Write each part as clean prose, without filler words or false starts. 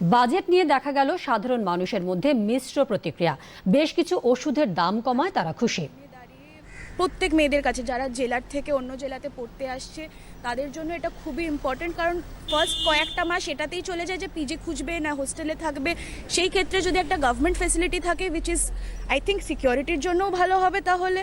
Budget নিয়ে দেখা গেল সাধারণ মানুষের মধ্যে মিশ্র প্রতিক্রিয়া। বেশ কিছু ওষুধের দাম কমায় তারা খুশি। প্রত্যেক মেয়েদের কাছে যারা জেলার থেকে অন্য জেলাতে পড়তে আসছে তাদের জন্য এটা খুবই ইম্পর্টেন্ট, কারণ ফার্স্ট কয়েকটা মাস এটাতেই চলে যায় যে পিজি খুঁজবে না হোস্টেলে থাকবে। সেই ক্ষেত্রে যদি একটা গভর্নমেন্ট ফেসিলিটি থাকে উইচ ইজ আই থিঙ্ক সিকিউরিটির জন্যও ভালো হবে, তাহলে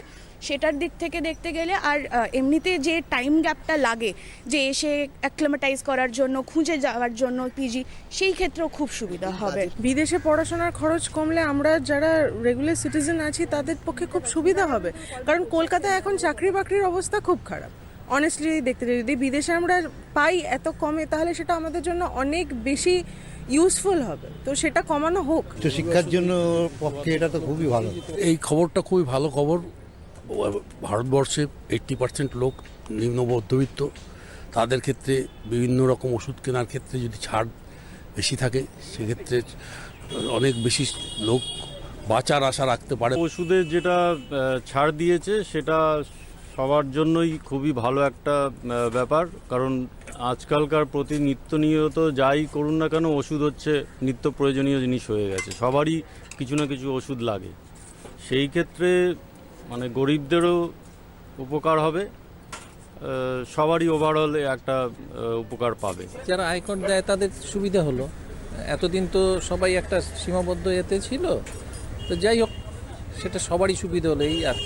সেটার দিক থেকে দেখতে গেলে আর এমনিতে যে টাইম গ্যাপটা লাগে যে এসে অ্যাক্লিমেটাইজ করার জন্য খুঁজে যাওয়ার জন্য পিজি, সেই ক্ষেত্রেও খুব সুবিধা হবে। বিদেশে পড়াশোনার খরচ কমলে আমরা যারা রেগুলার সিটিজেন আছি তাদের পক্ষে খুব সুবিধা হবে, কারণ কলকাতায় এখন চাকরি বাকরির অবস্থা খুব খারাপ। অনেস্টলি দেখতে যদি বিদেশে আমরা পাই এত কমে, তাহলে সেটা আমাদের জন্য অনেক বেশি ইউজফুল হবে, তো সেটা কমানো হোক। শিক্ষার জন্য পক্ষে এটা তো খুবই ভালো। এই খবরটা খুবই ভালো খবর। ভারতবর্ষে 80% লোক নিম্ন মধ্যবিত্ত, তাদের ক্ষেত্রে বিভিন্ন রকম ওষুধ কেনার ক্ষেত্রে যদি ছাড় বেশি থাকে সেক্ষেত্রে অনেক বেশি লোক বাঁচার আশা রাখতে পারে। ওষুধের যেটা ছাড় দিয়েছে সেটা সবার জন্যই খুবই ভালো একটা ব্যাপার, কারণ আজকালকার প্রতি নিত্য নিয়ত যাই করুন না কেন ওষুধ হচ্ছে নিত্য প্রয়োজনীয় জিনিস হয়ে গেছে, সবারই কিছু না কিছু ওষুধ লাগে। সেই ক্ষেত্রে মানে গরিবদেরও উপকার হবে, সবারই ওভারঅল একটা উপকার পাবে। যারা আয়কর দেয় তাদের সুবিধা হলো। এতদিন তো সবাই একটা সীমাবদ্ধ এতে ছিল, তো যাই হোক সেটা সবারই সুবিধা হলো এই আর